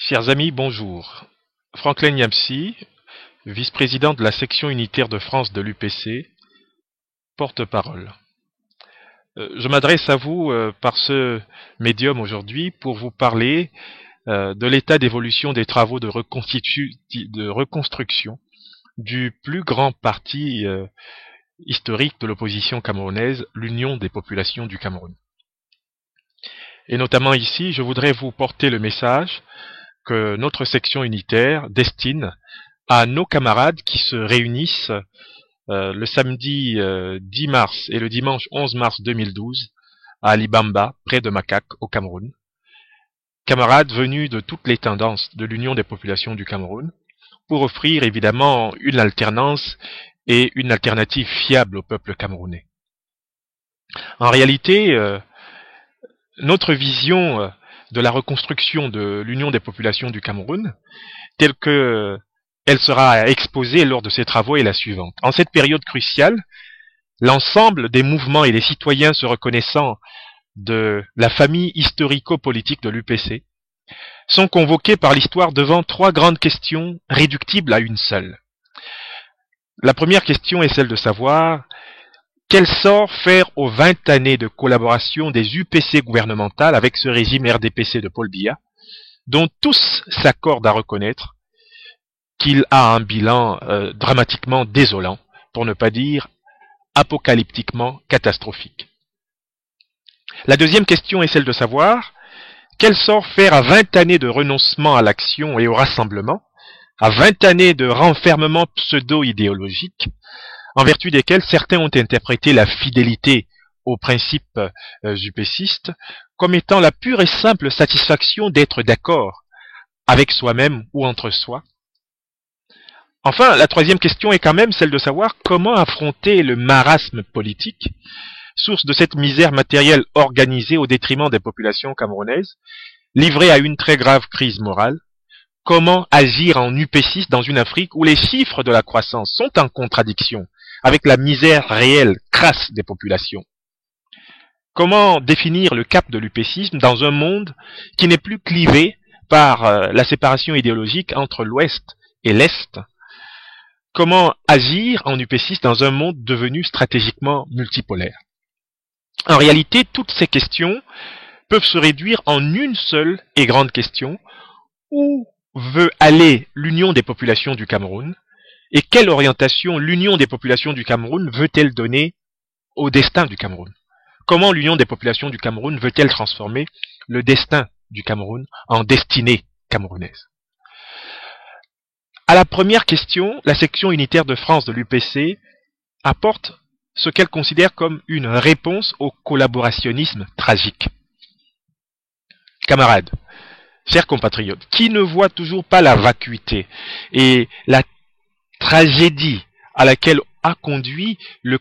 Chers amis, bonjour. Franklin Yamsi, vice-président de la section unitaire de France de l'UPC, porte-parole. Je m'adresse à vous par ce médium aujourd'hui pour vous parler de l'état d'évolution des travaux de reconstruction du plus grand parti historique de l'opposition camerounaise, l'Union des populations du Cameroun. Et notamment ici, je voudrais vous porter le message que notre section unitaire destine à nos camarades qui se réunissent le samedi 10 mars et le dimanche 11 mars 2012 à Alibamba, près de Makak, au Cameroun. Camarades venus de toutes les tendances de l'Union des populations du Cameroun pour offrir évidemment une alternance et une alternative fiable au peuple camerounais. En réalité, notre vision de la reconstruction de l'Union des populations du Cameroun, telle que elle sera exposée lors de ces travaux, est la suivante. En cette période cruciale, l'ensemble des mouvements et des citoyens se reconnaissant de la famille historico-politique de l'UPC sont convoqués par l'histoire devant trois grandes questions réductibles à une seule. La première question est celle de savoir quel sort faire aux 20 années de collaboration des UPC gouvernementales avec ce régime RDPC de Paul Biya, dont tous s'accordent à reconnaître qu'il a un bilan dramatiquement désolant, pour ne pas dire apocalyptiquement catastrophique. La deuxième question est celle de savoir quel sort faire à 20 années de renoncement à l'action et au rassemblement, à 20 années de renfermement pseudo-idéologique, en vertu desquels certains ont interprété la fidélité aux principes upécistes comme étant la pure et simple satisfaction d'être d'accord avec soi-même ou entre soi. Enfin, la troisième question est quand même celle de savoir comment affronter le marasme politique, source de cette misère matérielle organisée au détriment des populations camerounaises, livrée à une très grave crise morale. Comment agir en upéciste dans une Afrique où les chiffres de la croissance sont en contradiction avec la misère réelle, crasse des populations. Comment définir le cap de l'upécisme dans un monde qui n'est plus clivé par la séparation idéologique entre l'Ouest et l'Est? Comment agir en upéciste dans un monde devenu stratégiquement multipolaire? En réalité, toutes ces questions peuvent se réduire en une seule et grande question. Où veut aller l'Union des populations du Cameroun? Et quelle orientation l'Union des populations du Cameroun veut-elle donner au destin du Cameroun? Comment l'Union des populations du Cameroun veut-elle transformer le destin du Cameroun en destinée camerounaise? À la première question, la section unitaire de France de l'UPC apporte ce qu'elle considère comme une réponse au collaborationnisme tragique. Camarades, chers compatriotes, qui ne voit toujours pas la vacuité et la tragédie à laquelle a conduit le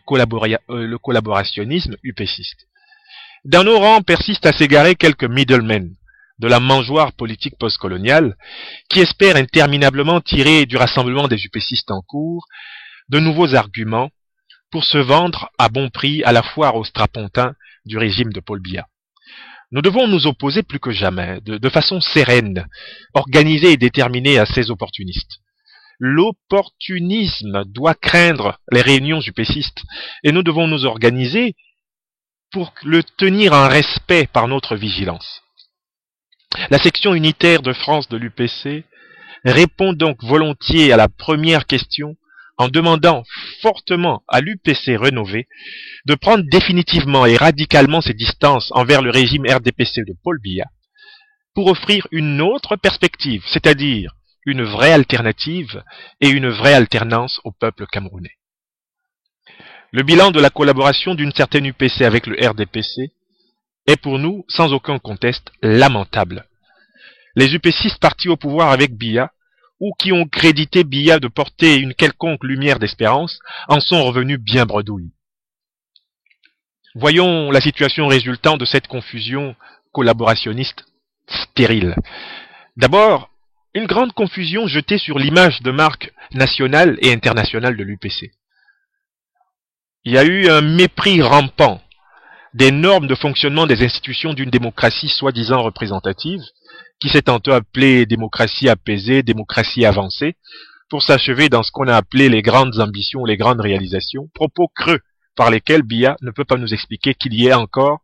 collaborationnisme upéciste? Dans nos rangs persistent à s'égarer quelques middlemen de la mangeoire politique postcoloniale qui espèrent interminablement tirer du rassemblement des upécistes en cours de nouveaux arguments pour se vendre à bon prix à la foire aux strapontins du régime de Paul Biya. Nous devons nous opposer plus que jamais, de façon sereine, organisée et déterminée à ces opportunistes. L'opportunisme doit craindre les réunions upécistes et nous devons nous organiser pour le tenir en respect par notre vigilance. La section unitaire de France de l'UPC répond donc volontiers à la première question en demandant fortement à l'UPC rénové de prendre définitivement et radicalement ses distances envers le régime RDPC de Paul Biya pour offrir une autre perspective, c'est-à-dire une vraie alternative et une vraie alternance au peuple camerounais. Le bilan de la collaboration d'une certaine UPC avec le RDPC est pour nous, sans aucun conteste, lamentable. Les UPCistes partis au pouvoir avec Biya, ou qui ont crédité Biya de porter une quelconque lumière d'espérance, en sont revenus bien bredouilles. Voyons la situation résultant de cette confusion collaborationniste stérile. D'abord, une grande confusion jetée sur l'image de marque nationale et internationale de l'UPC. Il y a eu un mépris rampant des normes de fonctionnement des institutions d'une démocratie soi-disant représentative qui s'est tantôt appelée démocratie apaisée, démocratie avancée, pour s'achever dans ce qu'on a appelé les grandes ambitions, les grandes réalisations, propos creux par lesquels Biya ne peut pas nous expliquer qu'il y ait encore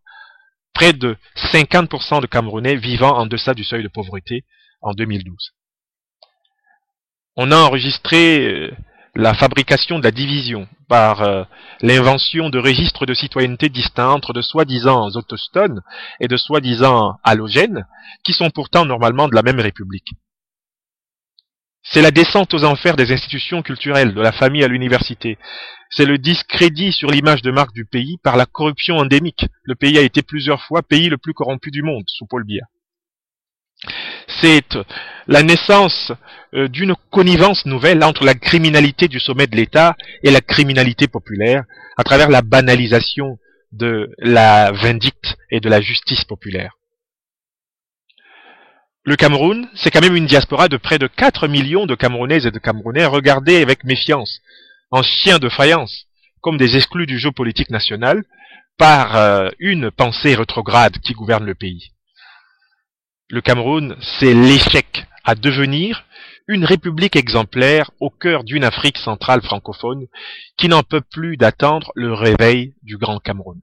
près de 50% de Camerounais vivant en deçà du seuil de pauvreté en 2012. On a enregistré la fabrication de la division par l'invention de registres de citoyenneté distincts entre de soi-disant autochtones et de soi-disant allogènes, qui sont pourtant normalement de la même république. C'est la descente aux enfers des institutions culturelles, de la famille à l'université. C'est le discrédit sur l'image de marque du pays par la corruption endémique. Le pays a été plusieurs fois pays le plus corrompu du monde, sous Paul Biya. C'est la naissance d'une connivence nouvelle entre la criminalité du sommet de l'État et la criminalité populaire, à travers la banalisation de la vindicte et de la justice populaire. Le Cameroun, c'est quand même une diaspora de près de 4 millions de Camerounaises et de Camerounais regardés avec méfiance, en chiens de faïence, comme des exclus du jeu politique national, par une pensée rétrograde qui gouverne le pays. Le Cameroun, c'est l'échec à devenir une république exemplaire au cœur d'une Afrique centrale francophone qui n'en peut plus d'attendre le réveil du Grand Cameroun.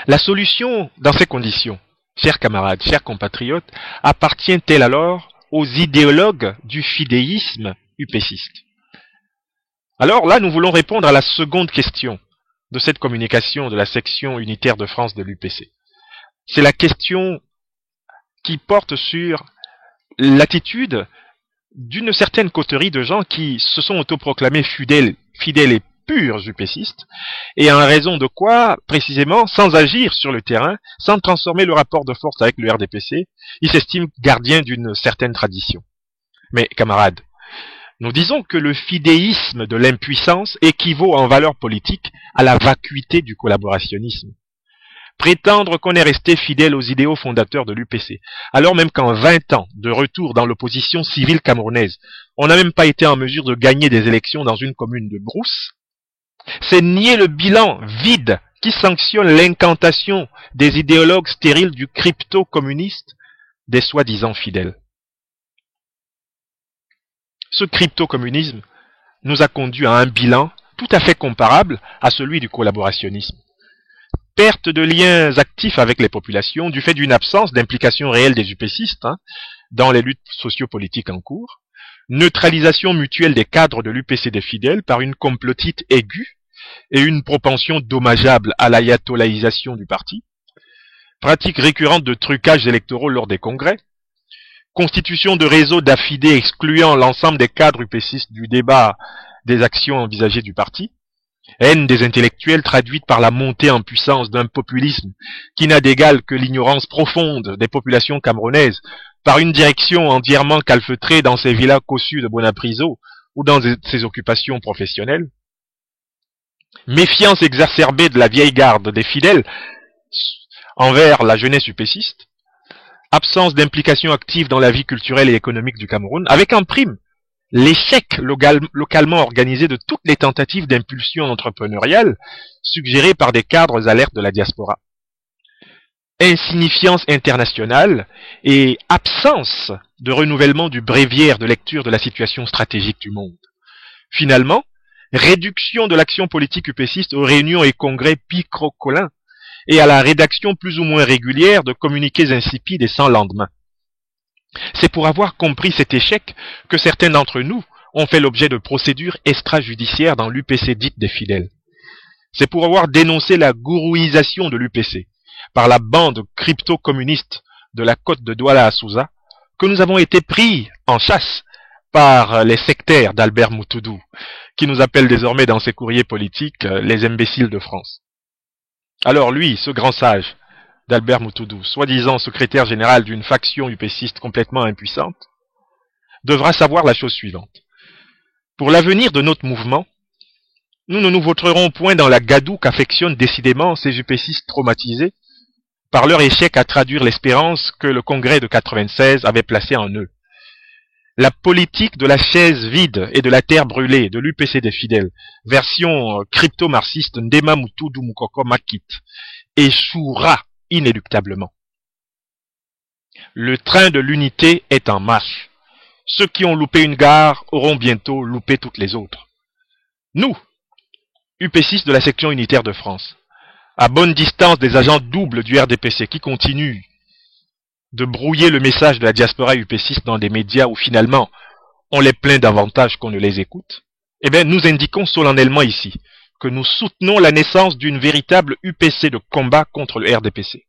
La solution dans ces conditions, chers camarades, chers compatriotes, appartient-elle alors aux idéologues du fidéisme upéciste? Alors là, nous voulons répondre à la seconde question de cette communication de la section unitaire de France de l'UPC. C'est la question qui porte sur l'attitude d'une certaine coterie de gens qui se sont autoproclamés fidèles et purs upécistes, et en raison de quoi, précisément, sans agir sur le terrain, sans transformer le rapport de force avec le RDPC, ils s'estiment gardiens d'une certaine tradition. Mais, camarades, nous disons que le fidéisme de l'impuissance équivaut en valeur politique à la vacuité du collaborationnisme. Prétendre qu'on est resté fidèle aux idéaux fondateurs de l'UPC, alors même qu'en 20 ans de retour dans l'opposition civile camerounaise, on n'a même pas été en mesure de gagner des élections dans une commune de brousse, c'est nier le bilan vide qui sanctionne l'incantation des idéologues stériles du crypto-communiste des soi-disant fidèles. Ce crypto-communisme nous a conduit à un bilan tout à fait comparable à celui du collaborationnisme. Perte de liens actifs avec les populations du fait d'une absence d'implication réelle des upécistes dans les luttes sociopolitiques en cours, neutralisation mutuelle des cadres de l'UPC des fidèles par une complotite aiguë et une propension dommageable à l'ayatollahisation du parti, pratique récurrente de trucages électoraux lors des congrès, constitution de réseaux d'affidés excluant l'ensemble des cadres upécistes du débat des actions envisagées du parti, haine des intellectuels traduite par la montée en puissance d'un populisme qui n'a d'égal que l'ignorance profonde des populations camerounaises par une direction entièrement calfeutrée dans ses villas cossues de Bonapriso ou dans ses occupations professionnelles, méfiance exacerbée de la vieille garde des fidèles envers la jeunesse upéciste, absence d'implication active dans la vie culturelle et économique du Cameroun, avec en prime l'échec localement organisé de toutes les tentatives d'impulsion entrepreneuriale suggérées par des cadres alertes de la diaspora. Insignifiance internationale et absence de renouvellement du bréviaire de lecture de la situation stratégique du monde. Finalement, réduction de l'action politique upéciste aux réunions et congrès picrocolins et à la rédaction plus ou moins régulière de communiqués insipides et sans lendemain. C'est pour avoir compris cet échec que certains d'entre nous ont fait l'objet de procédures extrajudiciaires dans l'UPC dite des fidèles. C'est pour avoir dénoncé la gourouisation de l'UPC par la bande crypto-communiste de la côte de Douala à Souza que nous avons été pris en chasse par les sectaires d'Albert Moutoudou, qui nous appelle désormais dans ses courriers politiques les imbéciles de France. Alors lui, ce grand sage d'Albert Moutoudou, soi-disant secrétaire général d'une faction upéciste complètement impuissante, devra savoir la chose suivante. Pour l'avenir de notre mouvement, nous ne nous vautrerons point dans la gadoue qu'affectionnent décidément ces upécistes traumatisés par leur échec à traduire l'espérance que le congrès de 96 avait placée en eux. La politique de la chaise vide et de la terre brûlée de l'UPC des fidèles, version crypto-marxiste Ndema Moutoudou Moukoko Makit, échouera inéluctablement. Le train de l'unité est en marche. Ceux qui ont loupé une gare auront bientôt loupé toutes les autres. Nous, UP6 de la section unitaire de France, à bonne distance des agents doubles du RDPC qui continuent de brouiller le message de la diaspora UP6 dans des médias où finalement on les plaint davantage qu'on ne les écoute, eh bien nous indiquons solennellement ici que nous soutenons la naissance d'une véritable UPC de combat contre le RDPC,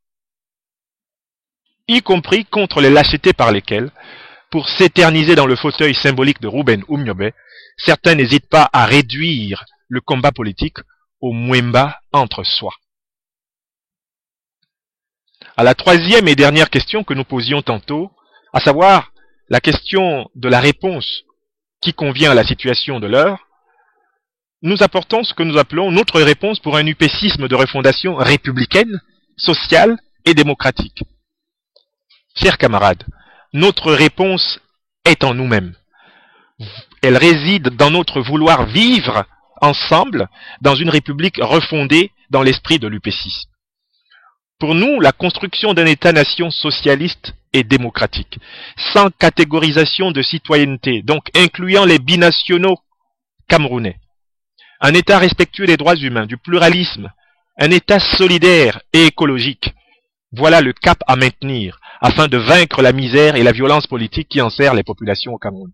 y compris contre les lâchetés par lesquelles, pour s'éterniser dans le fauteuil symbolique de Ruben Oumniobé, certains n'hésitent pas à réduire le combat politique au mouemba entre soi. À la troisième et dernière question que nous posions tantôt, à savoir la question de la réponse qui convient à la situation de l'heure, nous apportons ce que nous appelons notre réponse pour un upécisme de refondation républicaine, sociale et démocratique. Chers camarades, notre réponse est en nous-mêmes. Elle réside dans notre vouloir vivre ensemble dans une république refondée dans l'esprit de l'UP6. Pour nous, la construction d'un État-nation socialiste et démocratique, sans catégorisation de citoyenneté, donc incluant les binationaux camerounais, un État respectueux des droits humains, du pluralisme, un État solidaire et écologique, voilà le cap à maintenir afin de vaincre la misère et la violence politique qui enserrent les populations au Cameroun.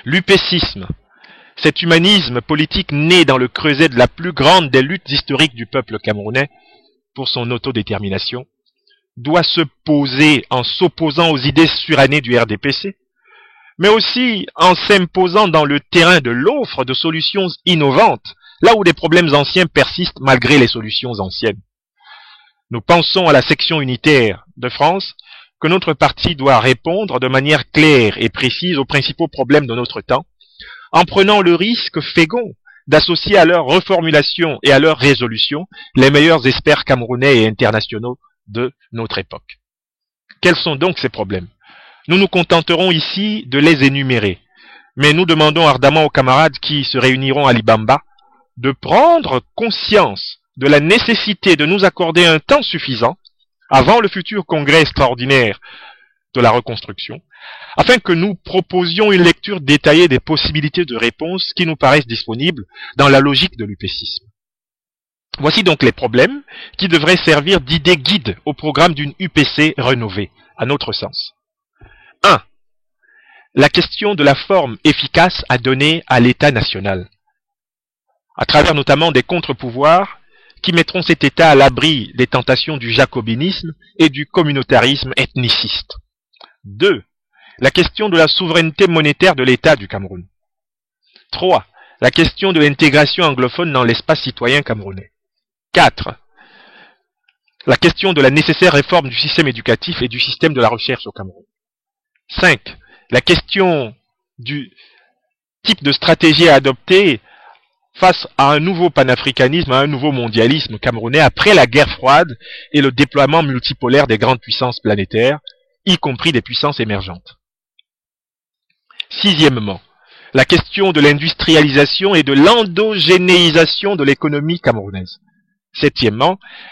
L'upécisme, cet humanisme politique né dans le creuset de la plus grande des luttes historiques du peuple camerounais pour son autodétermination, doit se poser en s'opposant aux idées surannées du RDPC, mais aussi en s'imposant dans le terrain de l'offre de solutions innovantes, là où des problèmes anciens persistent malgré les solutions anciennes. Nous pensons à la section unitaire de France que notre parti doit répondre de manière claire et précise aux principaux problèmes de notre temps, en prenant le risque fécond d'associer à leur reformulation et à leur résolution les meilleurs experts camerounais et internationaux de notre époque. Quels sont donc ces problèmes? Nous nous contenterons ici de les énumérer, mais nous demandons ardemment aux camarades qui se réuniront à Libamba de prendre conscience de la nécessité de nous accorder un temps suffisant avant le futur congrès extraordinaire de la reconstruction, afin que nous proposions une lecture détaillée des possibilités de réponse qui nous paraissent disponibles dans la logique de l'upécisme. Voici donc les problèmes qui devraient servir d'idée guide au programme d'une UPC rénovée, à notre sens. 1. La question de la forme efficace à donner à l'État national, à travers notamment des contre-pouvoirs qui mettront cet État à l'abri des tentations du jacobinisme et du communautarisme ethniciste. 2. La question de la souveraineté monétaire de l'État du Cameroun. 3. La question de l'intégration anglophone dans l'espace citoyen camerounais. 4. La question de la nécessaire réforme du système éducatif et du système de la recherche au Cameroun. 5. La question du type de stratégie à adopter face à un nouveau panafricanisme, à un nouveau mondialisme camerounais après la guerre froide et le déploiement multipolaire des grandes puissances planétaires, y compris des puissances émergentes. 6. La question de l'industrialisation et de l'endogénéisation de l'économie camerounaise. 7.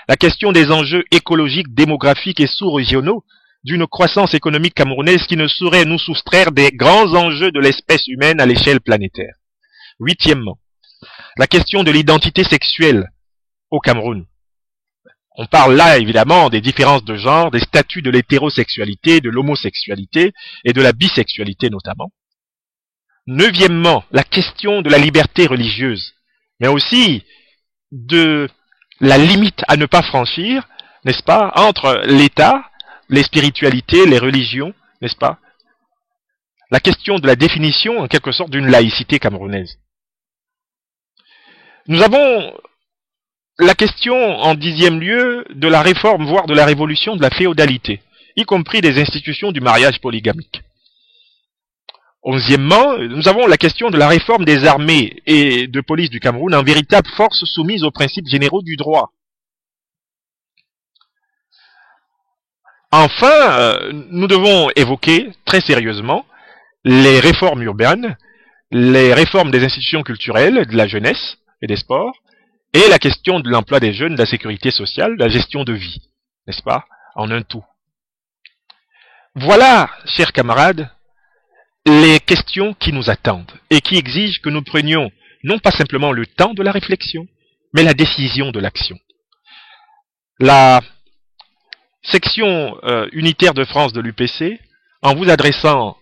La question des enjeux écologiques, démographiques et sous-régionaux d'une croissance économique camerounaise qui ne saurait nous soustraire des grands enjeux de l'espèce humaine à l'échelle planétaire. 8. La question de l'identité sexuelle au Cameroun. On parle là évidemment des différences de genre, des statuts de l'hétérosexualité, de l'homosexualité et de la bisexualité notamment. 9. La question de la liberté religieuse, mais aussi de la limite à ne pas franchir, n'est-ce pas, entre l'État, les spiritualités, les religions, n'est-ce pas? La question de la définition, en quelque sorte, d'une laïcité camerounaise. Nous avons la question, en 10e lieu, de la réforme, voire de la révolution de la féodalité, y compris des institutions du mariage polygamique. 11e, nous avons la question de la réforme des armées et de police du Cameroun en véritable force soumise aux principes généraux du droit. Enfin, nous devons évoquer très sérieusement les réformes urbaines, les réformes des institutions culturelles, de la jeunesse et des sports, et la question de l'emploi des jeunes, de la sécurité sociale, de la gestion de vie, n'est-ce pas, en un tout. Voilà, chers camarades, les questions qui nous attendent et qui exigent que nous prenions non pas simplement le temps de la réflexion, mais la décision de l'action. La section unitaire de France de l'UPC, en vous adressant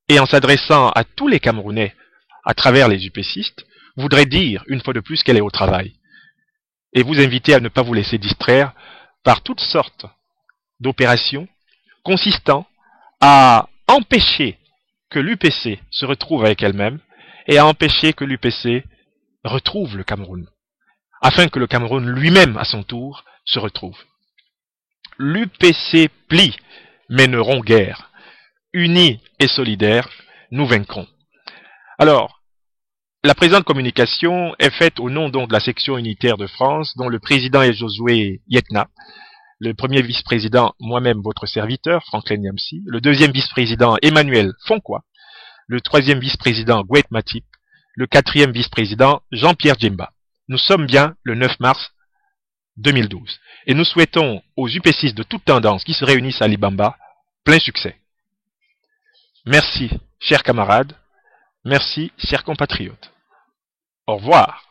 et en s'adressant à tous les Camerounais à travers les UPCistes, voudrait dire une fois de plus qu'elle est au travail et vous inviter à ne pas vous laisser distraire par toutes sortes d'opérations consistant à empêcher que l'UPC se retrouve avec elle-même et à empêcher que l'UPC retrouve le Cameroun, afin que le Cameroun lui-même, à son tour, se retrouve. L'UPC plie, mais ne rompt guère. Unis et solidaires, nous vaincrons. Alors, la présente communication est faite au nom donc de la section unitaire de France, dont le président est Josué Yetna, le premier vice-président, moi-même votre serviteur, Franklin Yamsi, le deuxième vice-président, Emmanuel Fonkoa, le troisième vice-président, Gwet Matip, le quatrième vice-président, Jean-Pierre Djemba. Nous sommes bien le 9 mars 2012 et nous souhaitons aux UP6 de toute tendance qui se réunissent à Libamba plein succès. Merci, chers camarades, merci, chers compatriotes. Au revoir.